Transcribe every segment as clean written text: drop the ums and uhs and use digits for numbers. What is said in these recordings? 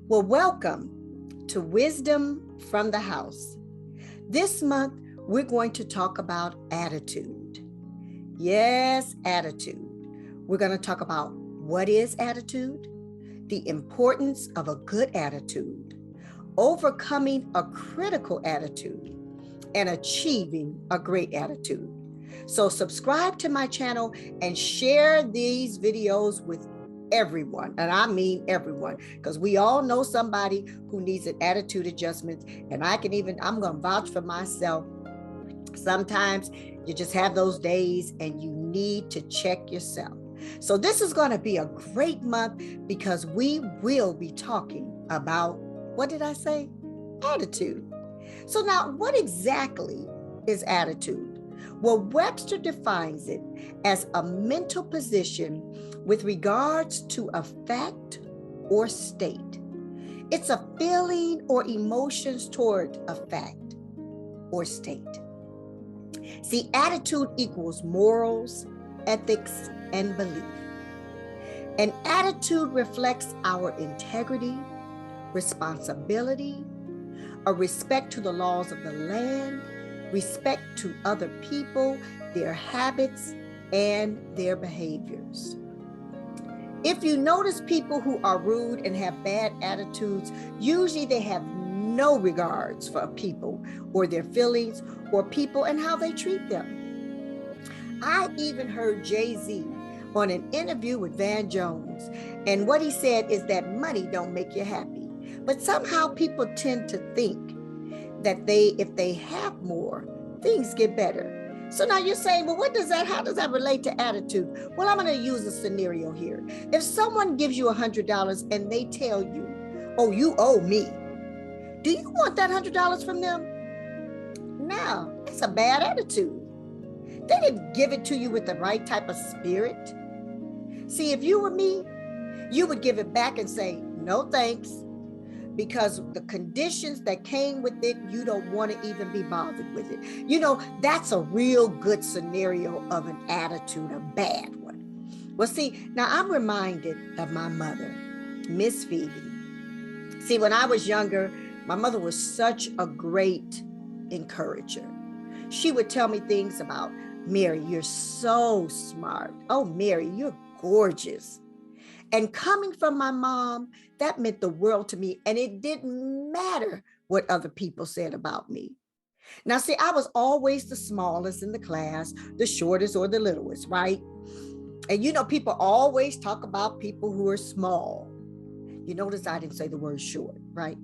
Well, welcome to Wisdom from the House. This month, we're going to talk about attitude. Yes, attitude. We're going to talk about what is attitude, the importance of a good attitude, overcoming a critical attitude, and achieving a great attitude. So subscribe to my channel and share these videos with everyone. And I mean everyone, because we all know somebody who needs an attitude adjustment. And I'm going to vouch for myself. Sometimes you just have those days and you need to check yourself. So this is going to be a great month because we will be talking about, what did I say? Attitude. So now, what exactly is attitude? Well, Webster defines it as a mental position with regards to a fact or state. It's a feeling or emotions toward a fact or state. See, attitude equals morals, ethics, and belief. An attitude reflects our integrity, responsibility, a respect to the laws of the land, respect to other people, their habits, and their behaviors. If you notice people who are rude and have bad attitudes, usually they have no regards for people or their feelings or people and how they treat them. I even heard Jay-Z on an interview with Van Jones, and what he said is that money don't make you happy. But somehow people tend to think that if they have more, things get better. So now you're saying, well, how does that relate to attitude? Well, I'm going to use a scenario here. If someone gives you $100 and they tell you, oh, you owe me, do you want that $100 from them? No, it's a bad attitude. They didn't give it to you with the right type of spirit. See, if you were me, you would give it back and say, no, thanks. Because the conditions that came with it, you don't want to even be bothered with it. You know, that's a real good scenario of an attitude, a bad one. Well, see, now I'm reminded of my mother, Miss Phoebe. See, when I was younger, my mother was such a great encourager. She would tell me things about, Mary, you're so smart. Oh, Mary, you're gorgeous. And coming from my mom, that meant the world to me. And it didn't matter what other people said about me. Now, see, I was always the smallest in the class, the shortest or the littlest, right? And you know, people always talk about people who are small. You notice I didn't say the word short, right?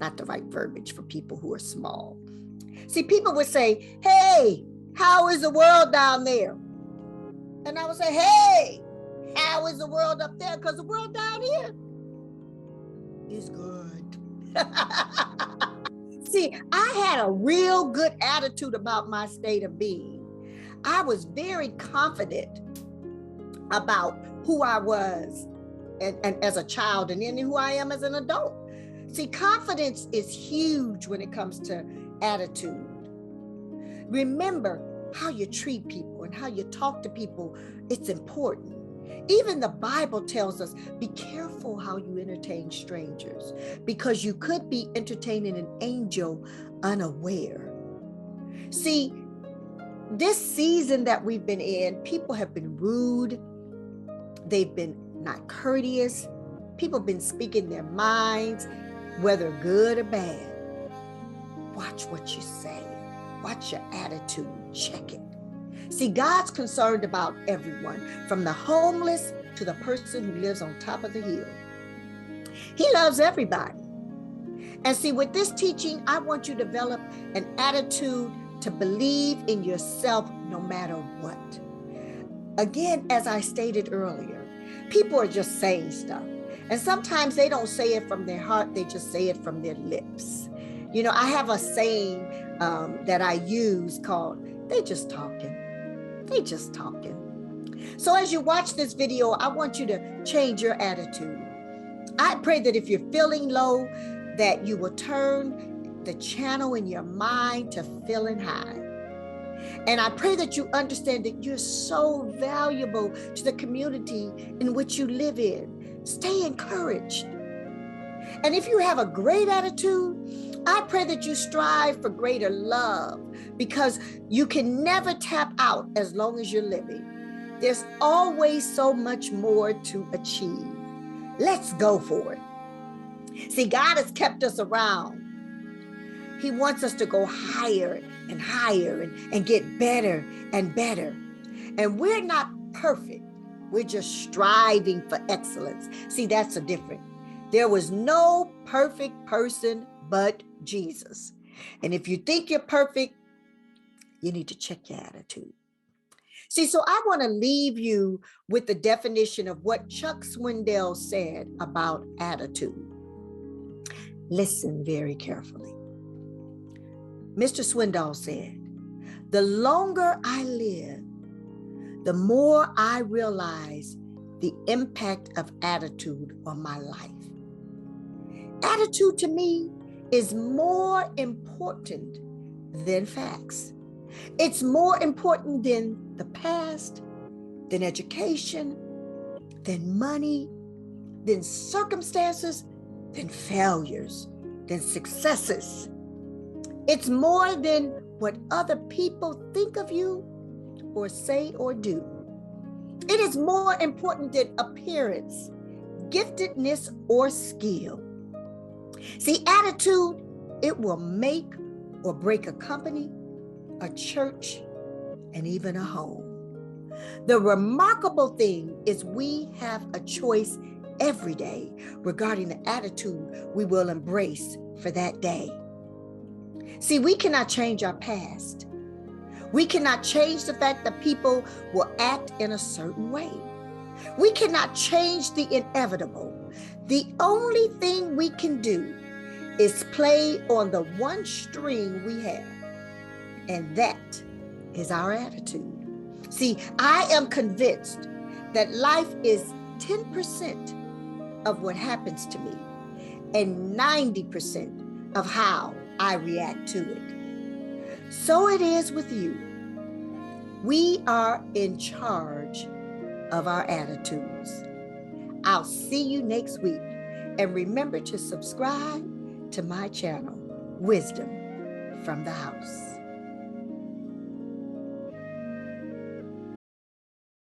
Not the right verbiage for people who are small. See, people would say, hey, how is the world down there? And I would say, hey, how is the world up there? Because the world down here is good. See, I had a real good attitude about my state of being. I was very confident about who I was and as a child and then who I am as an adult. See, confidence is huge when it comes to attitude. Remember how you treat people and how you talk to people. It's important. Even the Bible tells us, be careful how you entertain strangers, because you could be entertaining an angel unaware. See, this season that we've been in, people have been rude. They've been not courteous. People have been speaking their minds, whether good or bad. Watch what you say. Watch your attitude. Check it. See, God's concerned about everyone, from the homeless to the person who lives on top of the hill. He loves everybody. And see, with this teaching, I want you to develop an attitude to believe in yourself no matter what. Again, as I stated earlier, people are just saying stuff. And sometimes they don't say it from their heart, they just say it from their lips. You know, I have a saying that I use called, they just talking. They just talking. So as you watch this video, I want you to change your attitude. I pray that if you're feeling low, that you will turn the channel in your mind to feeling high. And I pray that you understand that you're so valuable to the community in which you live in. Stay encouraged. And if you have a great attitude, I pray that you strive for greater love, because you can never tap out as long as you're living. There's always so much more to achieve. Let's go for it. See, God has kept us around. He wants us to go higher and higher and get better and better. And we're not perfect. We're just striving for excellence. See, that's the difference. There was no perfect person but Jesus. And if you think you're perfect, you need to check your attitude. See, so I want to leave you with the definition of what Chuck Swindoll said about attitude. Listen very carefully. Mr. Swindoll said, "The longer I live, the more I realize the impact of attitude on my life. Attitude to me is more important than facts. It's more important than the past, than education, than money, than circumstances, than failures, than successes. It's more than what other people think of you or say or do. It is more important than appearance, giftedness, or skill. See, attitude, it will make or break a company, a church, and even a home. The remarkable thing is we have a choice every day regarding the attitude we will embrace for that day. See, we cannot change our past. We cannot change the fact that people will act in a certain way. We cannot change the inevitable. The only thing we can do is play on the one string we have, and that is our attitude. See, I am convinced that life is 10% of what happens to me and 90% of how I react to it. So it is with you. We are in charge of our attitudes. I'll see you next week. And remember to subscribe to my channel, Wisdom from the House.